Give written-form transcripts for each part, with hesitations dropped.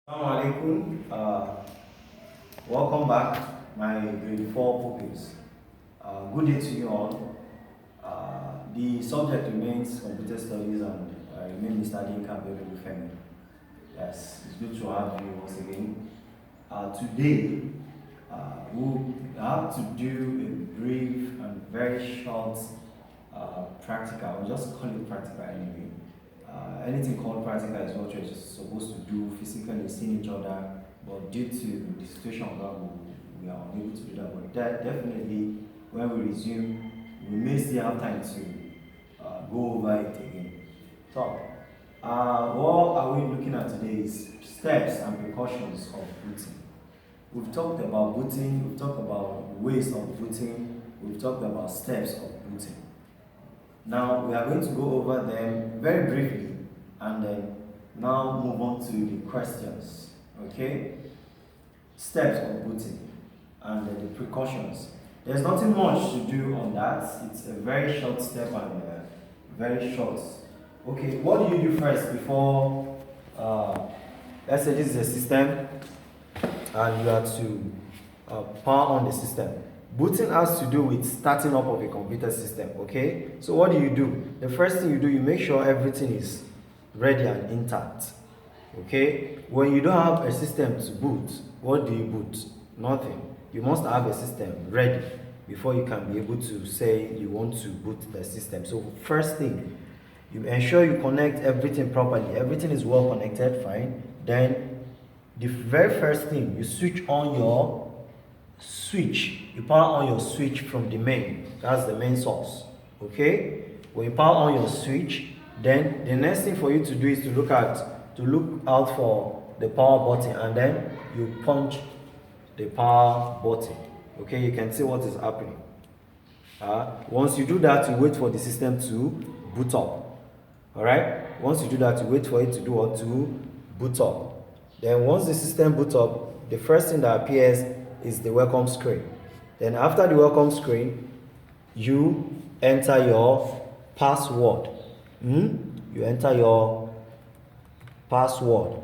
Assalamu alaikum. Welcome back, my grade 4 pupils. Good day to you all. The subject remains computer studies and I remain Mr. Adinka Femi. Yes, it's good to have you once again. Today, we'll have to do a brief and very short practical. We'll just call it practical anyway. Anything called practical is what you're supposed to do physically, seeing each other, but due to the situation of that, we are unable to do that. But definitely, when we resume, we may still have time to go over it again. So, what are we looking at today is steps and precautions of booting. We've talked about booting, we've talked about ways of booting, we've talked about steps of booting. Now we are going to go over them very briefly and then now move on to the questions. Okay? Steps of booting and the precautions. There's nothing much to do on that. It's a very short step and very short. Okay, what do you do first before, let's say this is a system and you have to power on the system. Booting has to do with starting up of a computer system, okay? So what do? The first thing you do, you make sure everything is ready and intact, okay? When you don't have a system to boot, what do you boot? Nothing. You must have a system ready before you can be able to say you want to boot the system. So first thing, you ensure you connect everything properly. Everything is well connected, fine. Then the very first thing, you switch on your switch. You power on your switch from the main. That's the main source. Okay? When you power on your switch, then the next thing for you to do is to look out for the power button and then you punch the power button. Okay, you can see what is happening. Once you do that, you wait for the system to boot up. Alright? Once you do that, you wait for it to do what? To boot up. Then once the system boots up, the first thing that appears is the welcome screen. Then after the welcome screen, you enter your password. You enter your password.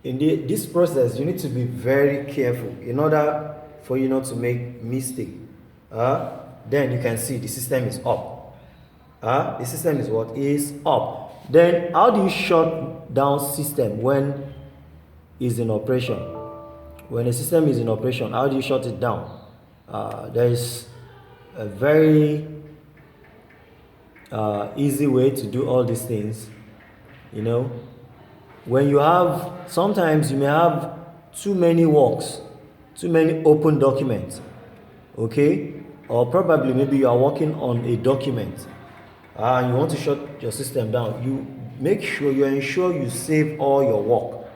In this process, you need to be very careful in order for you not to make mistake. Then you can see the system is up. The system is what? Is up. Then how do you shut down system when is in operation? When a system is in operation, how do you shut it down? There is a very easy way to do all these things. You know, when you have, sometimes you may have too many works, too many open documents, okay? Or probably maybe you are working on a document and you want to shut your system down. You ensure you save all your work.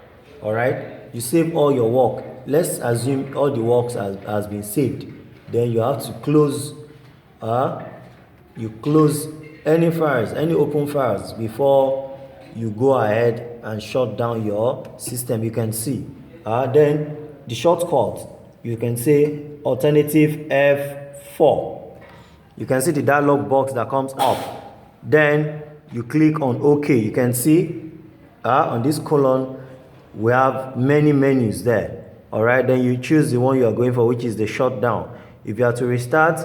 All right, you save all your work. Let's assume all the works has been saved. Then you have to close. You close any files, any open files before you go ahead and shut down your system. You can see. Then the shortcut, you can say alternative F4. You can see the dialog box that comes up. Then you click on OK. You can see on this column we have many menus there. All right, then you choose the one you are going for, which is the shutdown. If you are to restart,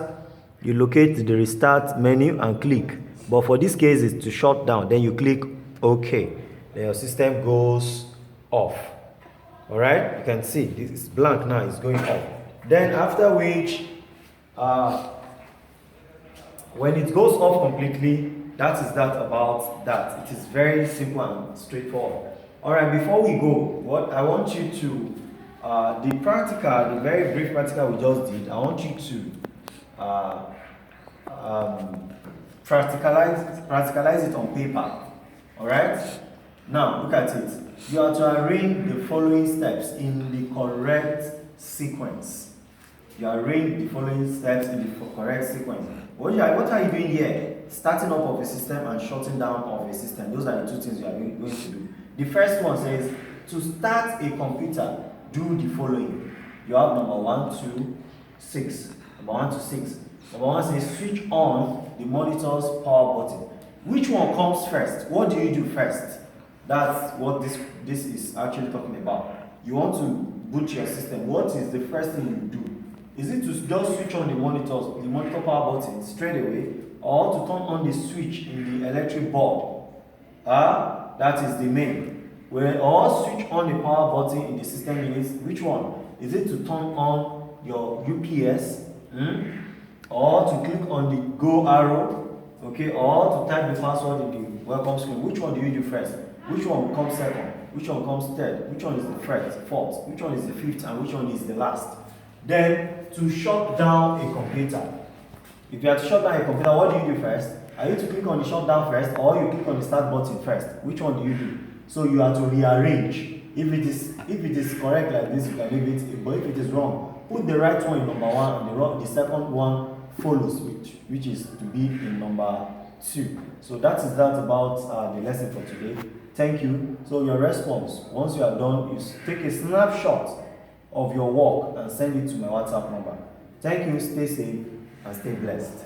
you locate the restart menu and click. But for this case, it's to shut down. Then you click OK. Then your system goes off. All right, you can see this is blank now. It's going off. Then after which, when it goes off completely, that is that about that. It is very simple and straightforward. All right, before we go, what I want you to, the very brief practical we just did, I want you to practicalize it on paper. All right? Now, look at it. You are to arrange the following steps in the correct sequence. You arrange the following steps in the correct sequence. What are you doing here? Starting up of a system and shutting down of a system. Those are the two things you are going to do. The first one says, to start a computer, do the following. You have number 1 to 6. Number 1 to 6. Number 1 says, switch on the monitor's power button. Which one comes first? What do you do first? That's what this is actually talking about. You want to boot your system. What is the first thing you do? Is it to just switch on the monitor power button straight away, or to turn on the switch in the electric bulb? That is the main. Or switch on the power button in the system unit. Which one? Is it to turn on your UPS? Or to click on the go arrow? Okay, or to type the password in the welcome screen? Which one do you do first? Which one comes second? Which one comes third? Which one is the fourth? Which one is the fifth? And which one is the last? Then, to shut down a computer. If you have to shut down a computer, what do you do first? Are you to click on the shutdown first, or you click on the start button first? Which one do you do? So you have to rearrange. If it is correct like this, you can leave it. But if it is wrong, put the right one in number 1, and the second one follows, which is to be in number 2. So that is that about the lesson for today. Thank you. So your response, once you are done, is take a snapshot of your work and send it to my WhatsApp number. Thank you. Stay safe and stay blessed.